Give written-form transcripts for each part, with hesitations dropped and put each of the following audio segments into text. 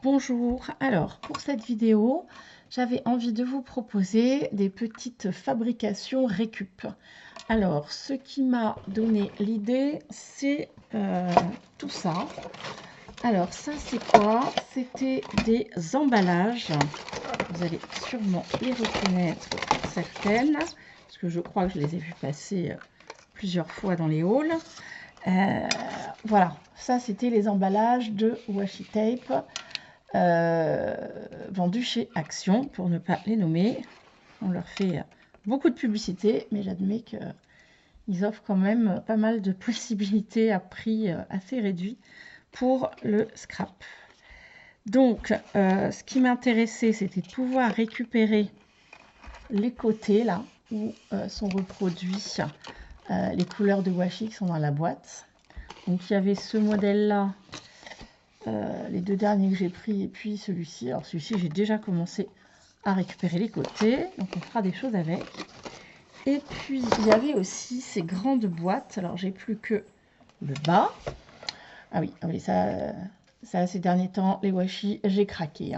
Bonjour, alors pour cette vidéo, j'avais envie de vous proposer des petites fabrications récup. Alors, ce qui m'a donné l'idée, c'est tout ça. Alors, ça c'est quoi? C'était des emballages. Vous allez sûrement les reconnaître pour certaines, parce que je crois que je les ai vus passer plusieurs fois dans les hauls. Voilà, ça c'était les emballages de washi tape. Vendus chez Action, pour ne pas les nommer. On leur fait beaucoup de publicité, mais j'admets qu'ils offrent quand même pas mal de possibilités à prix assez réduit pour le scrap. Donc, ce qui m'intéressait, c'était de pouvoir récupérer les côtés, là, où sont reproduits les couleurs de washi qui sont dans la boîte. Donc, il y avait ce modèle-là, les deux derniers que j'ai pris, et puis celui-ci. Alors celui-ci, j'ai déjà commencé à récupérer les côtés, donc on fera des choses avec. Et puis il y avait aussi ces grandes boîtes. Alors j'ai plus que le bas. Ah oui, ça ces derniers temps, les washi, j'ai craqué.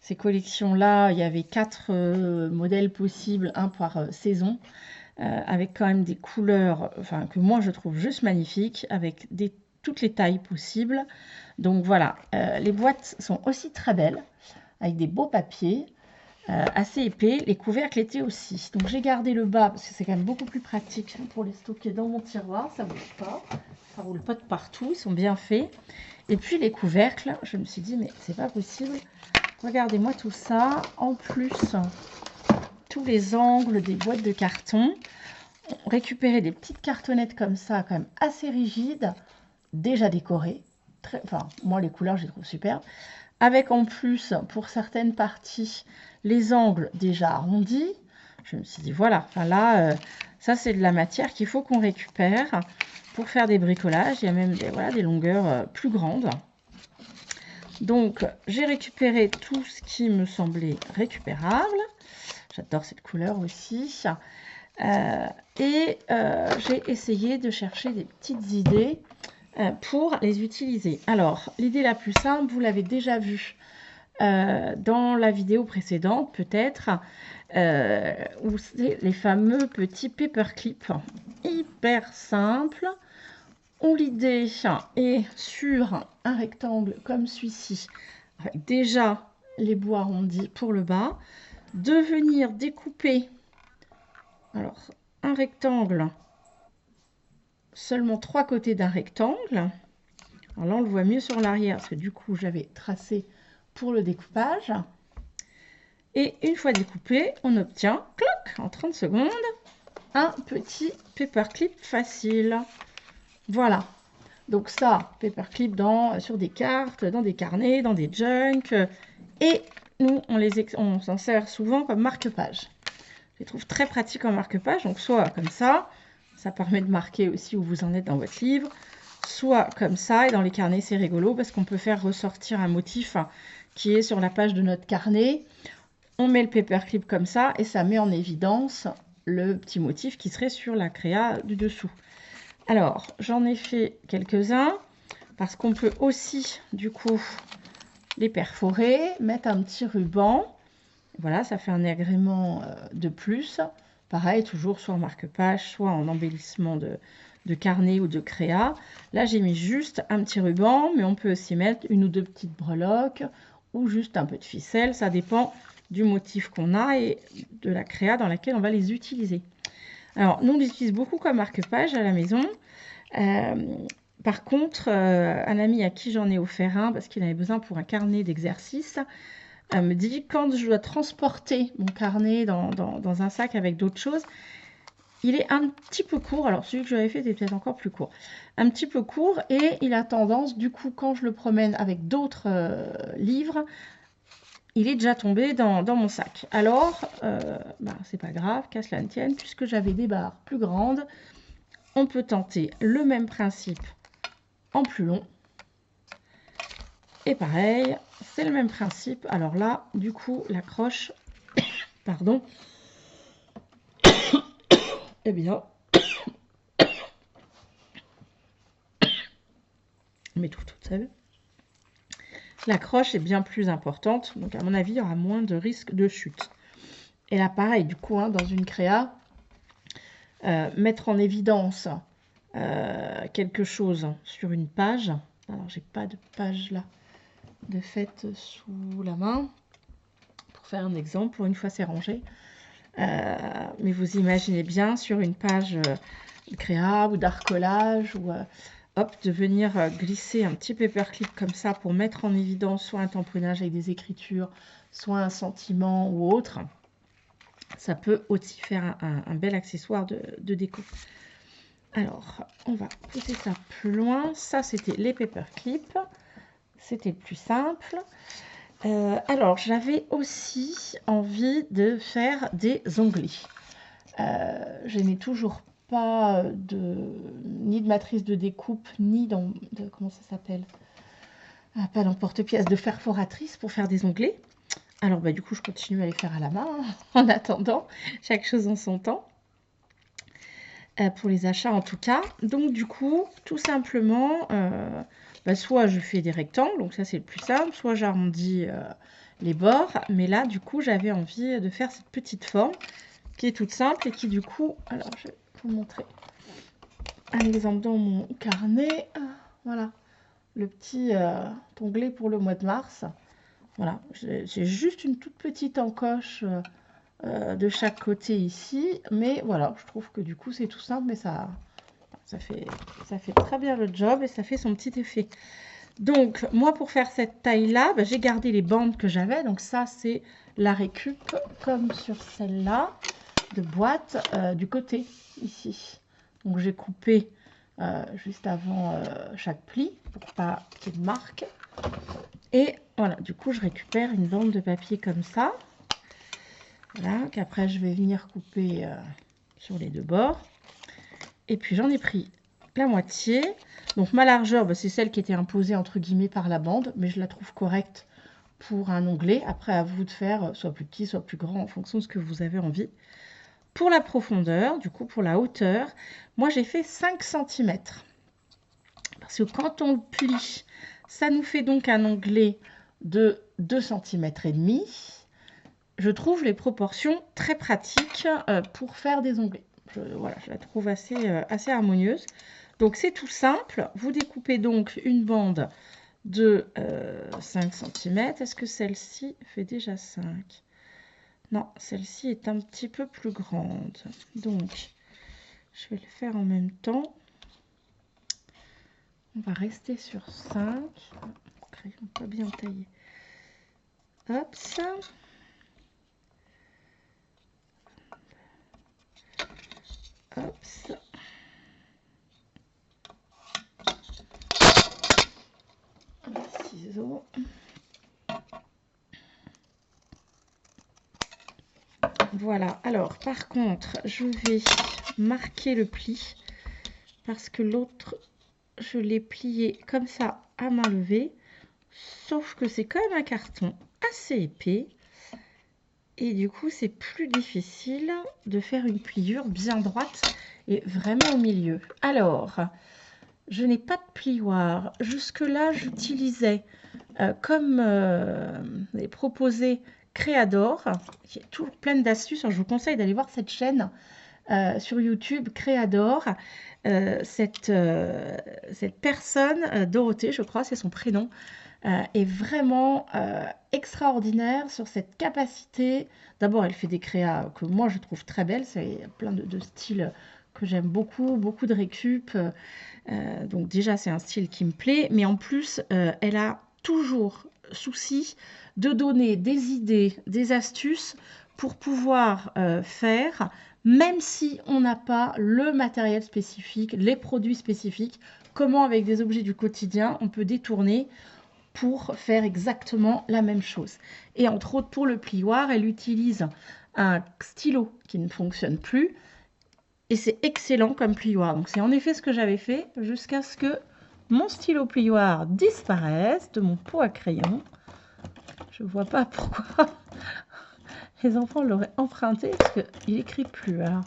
Ces collections-là, il y avait 4 modèles possibles, un par saison, avec quand même des couleurs, enfin que moi je trouve juste magnifiques, avec toutes les tailles possibles. Donc voilà, les boîtes sont aussi très belles, avec des beaux papiers, assez épais. Les couvercles étaient aussi. Donc j'ai gardé le bas, parce que c'est quand même beaucoup plus pratique pour les stocker dans mon tiroir, ça ne bouge pas. Ça roule pas de partout, ils sont bien faits. Et puis les couvercles, je me suis dit, mais c'est pas possible. Regardez-moi tout ça. En plus, tous les angles des boîtes de carton. Récupérer des petites cartonnettes comme ça, quand même assez rigides, déjà décorées. Enfin, moi, les couleurs, je les trouve superbes. Avec en plus, pour certaines parties, les angles déjà arrondis. Je me suis dit, voilà, enfin là, ça, c'est de la matière qu'il faut qu'on récupère pour faire des bricolages. Il y a même des longueurs plus grandes. Donc, j'ai récupéré tout ce qui me semblait récupérable. J'adore cette couleur aussi. J'ai essayé de chercher des petites idées pour les utiliser. Alors, l'idée la plus simple, vous l'avez déjà vue dans la vidéo précédente, peut-être, où c'est les fameux petits paperclips. Hyper simple. Où l'idée est sur un rectangle comme celui-ci, avec déjà les bouts arrondis pour le bas, de venir découper alors un rectangle, seulement 3 côtés d'un rectangle. Alors là, on le voit mieux sur l'arrière, parce que du coup, j'avais tracé pour le découpage. Et une fois découpé, on obtient, cloc, en 30 secondes, un petit paperclip facile. Voilà. Donc ça, paperclip sur des cartes, dans des carnets, dans des junks. Et nous, on s'en sert souvent comme marque-page. Je les trouve très pratiques en marque-page. Donc soit comme ça permet de marquer aussi où vous en êtes dans votre livre. Soit comme ça, et dans les carnets, c'est rigolo parce qu'on peut faire ressortir un motif qui est sur la page de notre carnet. On met le paperclip comme ça et ça met en évidence le petit motif qui serait sur la créa du dessous. Alors, j'en ai fait quelques-uns parce qu'on peut aussi, du coup, les perforer, mettre un petit ruban. Voilà, ça fait un agrément de plus. Pareil, toujours soit en marque-page, soit en embellissement de carnet ou de créa. Là, j'ai mis juste un petit ruban, mais on peut aussi mettre une ou deux petites breloques ou juste un peu de ficelle. Ça dépend du motif qu'on a et de la créa dans laquelle on va les utiliser. Alors, nous, on les utilise beaucoup comme marque-page à la maison. Par contre, un ami à qui j'en ai offert un, parce qu'il avait besoin pour un carnet d'exercice, me dit, quand je dois transporter mon carnet dans un sac avec d'autres choses, il est un petit peu court. Alors, celui que j'avais fait était peut-être encore plus court. Un petit peu court et il a tendance, du coup, quand je le promène avec d'autres livres, il est déjà tombé dans mon sac. Alors, c'est pas grave, qu'à cela ne tienne, puisque j'avais des barres plus grandes, on peut tenter le même principe en plus long. Et pareil, c'est le même principe. Alors là, du coup, l'accroche, pardon, eh bien, m'étouffe toute seule. l'accroche est bien plus importante. Donc, à mon avis, il y aura moins de risque de chute. Et là, pareil, du coup, hein, dans une créa, mettre en évidence quelque chose sur une page. Alors, j'ai pas de page là de fait sous la main. Pour faire un exemple, une fois c'est rangé. Mais vous imaginez bien sur une page de créa ou d'arcolage ou hop, de venir glisser un petit paperclip comme ça pour mettre en évidence soit un tamponnage avec des écritures, soit un sentiment ou autre. Ça peut aussi faire un bel accessoire de déco. Alors, on va pousser ça plus loin. Ça, c'était les paperclips. C'était le plus simple. Alors, j'avais aussi envie de faire des onglets. Je n'ai toujours pas ni de matrice de découpe, ni comment ça s'appelle, pas d'emporte-pièce, de perforatrice pour faire des onglets. Alors, du coup, je continue à les faire à la main, hein, en attendant, chaque chose en son temps. Pour les achats, en tout cas. Donc, du coup, tout simplement, soit je fais des rectangles, donc ça, c'est le plus simple, soit j'arrondis les bords. Mais là, du coup, j'avais envie de faire cette petite forme qui est toute simple et qui, du coup... Alors, je vais vous montrer un exemple dans mon carnet. Voilà, le petit onglet pour le mois de mars. Voilà, j'ai juste une toute petite encoche de chaque côté ici, mais voilà, je trouve que du coup c'est tout simple, mais ça fait très bien le job et ça fait son petit effet. Donc moi, pour faire cette taille là, j'ai gardé les bandes que j'avais, donc ça c'est la récup comme sur celle-là de boîte du côté ici. Donc j'ai coupé juste avant chaque pli pour pas qu'il y ait de marque. Et voilà, du coup, je récupère une bande de papier comme ça. Voilà, qu'après, je vais venir couper sur les deux bords. Et puis, j'en ai pris la moitié. Donc, ma largeur, c'est celle qui était imposée, entre guillemets, par la bande. Mais je la trouve correcte pour un onglet. Après, à vous de faire soit plus petit, soit plus grand, en fonction de ce que vous avez envie. Pour la profondeur, du coup, pour la hauteur, moi, j'ai fait 5 cm. Parce que quand on le plie, ça nous fait donc un onglet de 2,5 cm. Je trouve les proportions très pratiques pour faire des onglets. Voilà, je la trouve assez harmonieuse. Donc, c'est tout simple. Vous découpez donc une bande de 5 cm. Est-ce que celle-ci fait déjà 5? Non, celle-ci est un petit peu plus grande. Donc, je vais le faire en même temps. On va rester sur 5. Crayon pas bien taillé. Hop, ça. Hop, ça. Les ciseaux. Voilà. Alors, par contre, je vais marquer le pli parce que l'autre, je l'ai plié comme ça à main levée. Sauf que c'est quand même un carton assez épais. Et du coup, c'est plus difficile de faire une pliure bien droite et vraiment au milieu. Alors, je n'ai pas de plioir. Jusque-là, j'utilisais, comme est proposé, Créador, qui est toujours pleine d'astuces. Je vous conseille d'aller voir cette chaîne sur YouTube, Créador. Cette personne, Dorothée, je crois, c'est son prénom, est vraiment extraordinaire sur cette capacité. D'abord, elle fait des créas que moi, je trouve très belles. C'est plein de styles que j'aime beaucoup, beaucoup de récup. Donc déjà, c'est un style qui me plaît. Mais en plus, elle a toujours souci de donner des idées, des astuces pour pouvoir faire, même si on n'a pas le matériel spécifique, les produits spécifiques, comment avec des objets du quotidien, on peut détourner pour faire exactement la même chose. Et entre autres, pour le plioir, elle utilise un stylo qui ne fonctionne plus. Et c'est excellent comme plioir. Donc c'est en effet ce que j'avais fait jusqu'à ce que mon stylo plioir disparaisse de mon pot à crayon. Je ne vois pas pourquoi les enfants l'auraient emprunté parce qu'il n'écrit plus. Alors.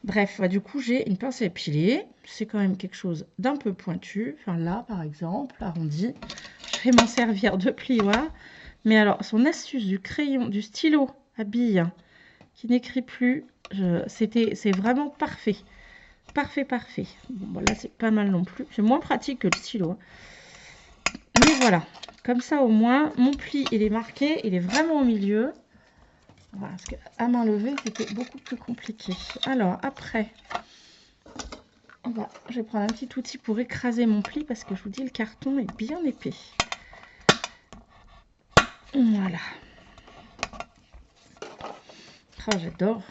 Bref, du coup, j'ai une pince à épiler. C'est quand même quelque chose d'un peu pointu. Enfin là, par exemple, arrondi. Je vais m'en servir de plioir. Mais alors, son astuce du crayon, du stylo à billes qui n'écrit plus, c'est vraiment parfait. Parfait, parfait. Bon, là, c'est pas mal non plus. C'est moins pratique que le stylo. Hein. Mais voilà. Comme ça, au moins, mon pli, il est marqué. Il est vraiment au milieu. Voilà, parce qu'à main levée, c'était beaucoup plus compliqué. Alors, après, je vais prendre un petit outil pour écraser mon pli parce que je vous dis, le carton est bien épais. Voilà. Oh, j'adore.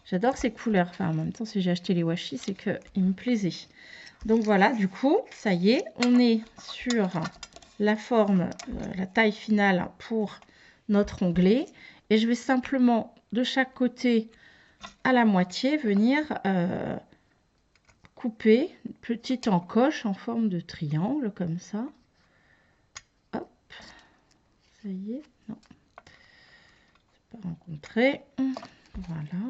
J'adore ces couleurs. Enfin, en même temps, si j'ai acheté les washi, c'est qu'ils me plaisaient. Donc voilà, du coup, ça y est, on est sur la forme, la taille finale pour notre onglet. Et je vais simplement, de chaque côté à la moitié, venir couper une petite encoche en forme de triangle, comme ça. Hop, ça y est, non, c'est pas rencontré. Voilà.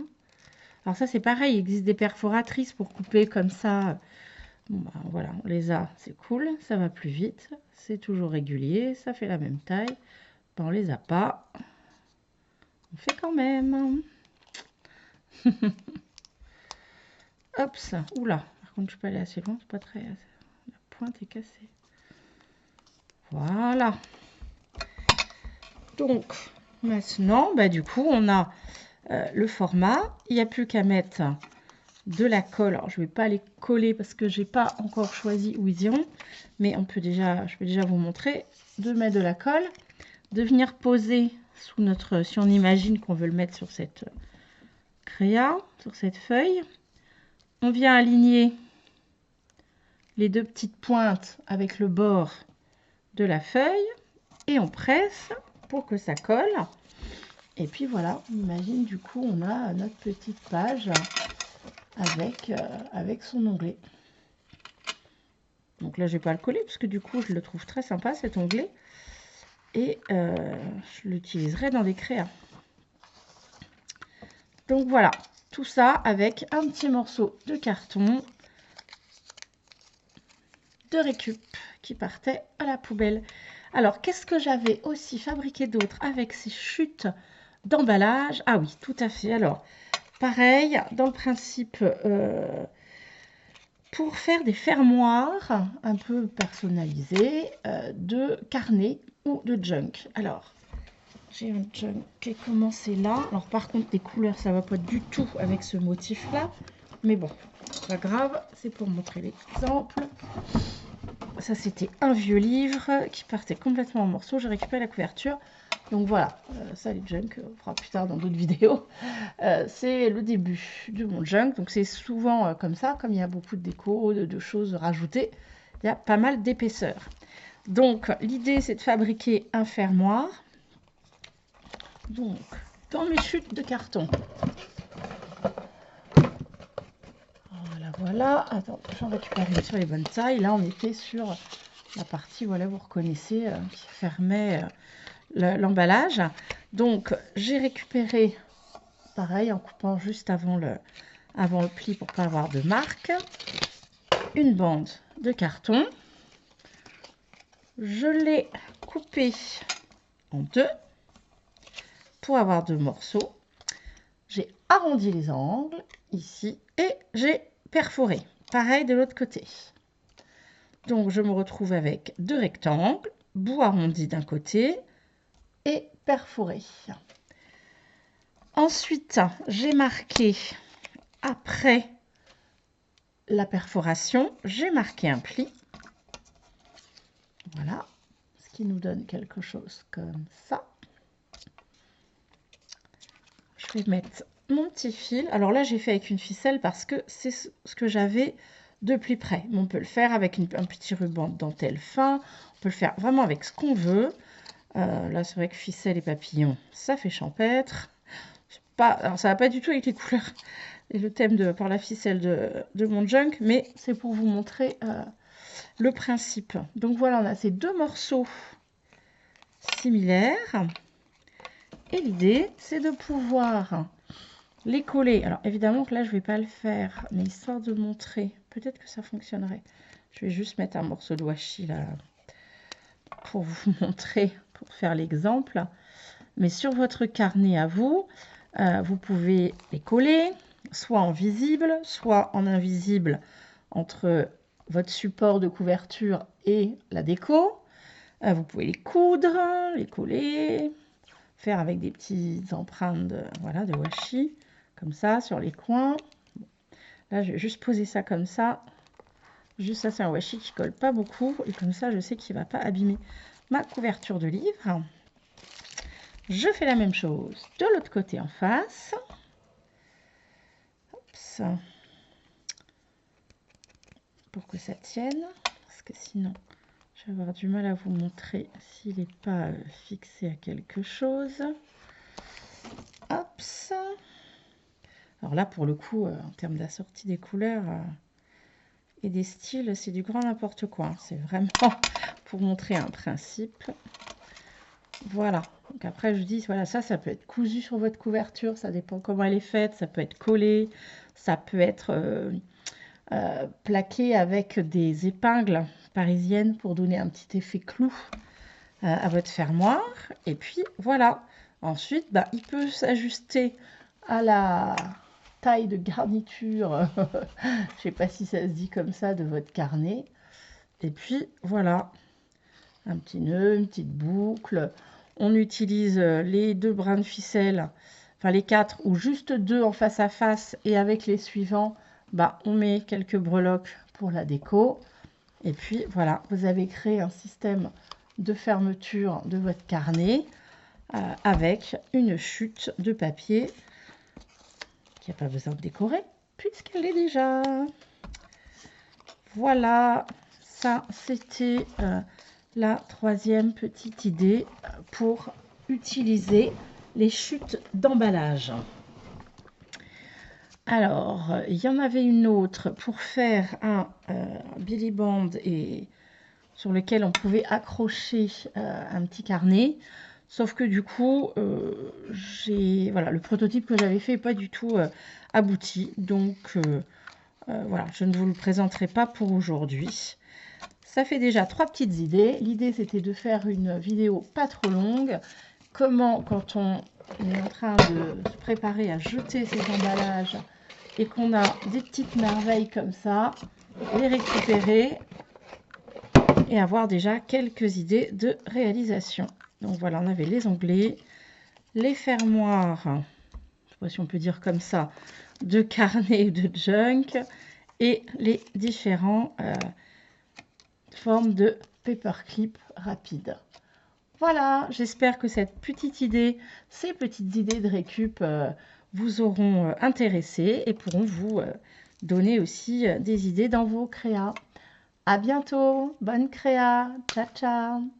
Alors ça, c'est pareil, il existe des perforatrices pour couper comme ça. Bon, bah, voilà, on les a, c'est cool, ça va plus vite, c'est toujours régulier, ça fait la même taille. Ben, on les a pas, on fait quand même. Hop, ça, oula, par contre je peux aller assez loin, c'est pas très... La pointe est cassée. Voilà. Donc, maintenant, bah, du coup, on a le format, il n'y a plus qu'à mettre de la colle. Alors, je ne vais pas les coller parce que j'ai pas encore choisi où ils iront, mais je peux déjà vous montrer de mettre de la colle, de venir poser sous notre, si on imagine qu'on veut le mettre sur cette créa, sur cette feuille. On vient aligner les deux petites pointes avec le bord de la feuille et on presse pour que ça colle. Et puis voilà, on imagine du coup on a notre petite page avec son onglet. Donc là je vais pas le coller parce que du coup je le trouve très sympa cet onglet et je l'utiliserai dans des créas. Donc voilà, tout ça avec un petit morceau de carton de récup qui partait à la poubelle. Alors qu'est-ce que j'avais aussi fabriqué d'autre avec ces chutes d'emballage? Ah oui, tout à fait. Alors pareil, dans le principe, pour faire des fermoirs un peu personnalisés de carnet ou de junk. Alors, j'ai un junk qui est commencé là. Alors, par contre, les couleurs, ça va pas du tout avec ce motif-là. Mais bon, pas grave, c'est pour montrer l'exemple. Ça, c'était un vieux livre qui partait complètement en morceaux. J'ai récupéré la couverture. Donc voilà, ça les junk, on fera plus tard dans d'autres vidéos. C'est le début de mon junk. Donc c'est souvent comme ça, comme il y a beaucoup de déco, de choses rajoutées, il y a pas mal d'épaisseur. Donc l'idée c'est de fabriquer un fermoir. Donc dans mes chutes de carton. Voilà, voilà. Attends, j'en récupère une sur les bonnes tailles. Là on était sur la partie, voilà, vous reconnaissez, qui fermait l'emballage. Donc j'ai récupéré, pareil, en coupant juste avant le pli pour pas avoir de marque, une bande de carton. Je l'ai coupé en deux pour avoir deux morceaux. J'ai arrondi les angles ici et j'ai perforé. Pareil de l'autre côté. Donc je me retrouve avec deux rectangles, bout arrondi d'un côté et perforé. Ensuite, j'ai marqué, après la perforation, j'ai marqué un pli. Voilà, ce qui nous donne quelque chose comme ça. Je vais mettre mon petit fil. Alors là, j'ai fait avec une ficelle parce que c'est ce que j'avais de plus près. Mais on peut le faire avec un petit ruban de dentelle fin. On peut le faire vraiment avec ce qu'on veut. Là, c'est vrai que ficelle et papillon, ça fait champêtre. Alors, ça va pas du tout avec les couleurs et le thème par la ficelle de mon junk, mais c'est pour vous montrer le principe. Donc voilà, on a ces deux morceaux similaires. Et l'idée, c'est de pouvoir les coller. Alors évidemment que là, je vais pas le faire, mais histoire de montrer, peut-être que ça fonctionnerait. Je vais juste mettre un morceau de washi là. pour vous montrer, pour faire l'exemple. Mais sur votre carnet à vous, vous pouvez les coller, soit en visible, soit en invisible entre votre support de couverture et la déco. Vous pouvez les coudre, les coller, faire avec des petites empreintes voilà, de washi, comme ça, sur les coins. Là, je vais juste poser ça comme ça. Juste ça, c'est un washi qui colle pas beaucoup. Et comme ça, je sais qu'il ne va pas abîmer ma couverture de livre. Je fais la même chose de l'autre côté en face. Oups. Pour que ça tienne. Parce que sinon, je vais avoir du mal à vous montrer s'il n'est pas fixé à quelque chose. Hop. Alors là, pour le coup, en termes d'assortie des couleurs et des styles, c'est du grand n'importe quoi. C'est vraiment pour montrer un principe. Voilà. Donc après, je dis, voilà, ça peut être cousu sur votre couverture. Ça dépend comment elle est faite. Ça peut être collé. Ça peut être plaqué avec des épingles parisiennes pour donner un petit effet clou à votre fermoir. Et puis, voilà. Ensuite, il peut s'ajuster à la taille de garniture, je ne sais pas si ça se dit comme ça, de votre carnet. Et puis voilà, un petit nœud, une petite boucle. On utilise les 2 brins de ficelle, enfin les 4 ou juste 2 en face à face, et avec les suivants, on met quelques breloques pour la déco. Et puis voilà, vous avez créé un système de fermeture de votre carnet avec une chute de papier qui n'a pas besoin de décorer puisqu'elle est déjà. Voilà, ça c'était la 3e petite idée pour utiliser les chutes d'emballage. Alors, il y en avait une autre pour faire un Billy Band et sur lequel on pouvait accrocher un petit carnet. Sauf que du coup, voilà, le prototype que j'avais fait n'est pas du tout abouti. Donc, voilà, je ne vous le présenterai pas pour aujourd'hui. Ça fait déjà 3 petites idées. L'idée, c'était de faire une vidéo pas trop longue. Comment, quand on est en train de se préparer à jeter ces emballages et qu'on a des petites merveilles comme ça, les récupérer et avoir déjà quelques idées de réalisation. Donc voilà, on avait les onglets, les fermoirs, je ne sais pas si on peut dire comme ça, de carnet de junk et les différentes formes de paperclip rapides. Voilà, j'espère que cette petite idée, ces petites idées de récup vous auront intéressé et pourront vous donner aussi des idées dans vos créas. À bientôt, bonne créa, ciao ciao.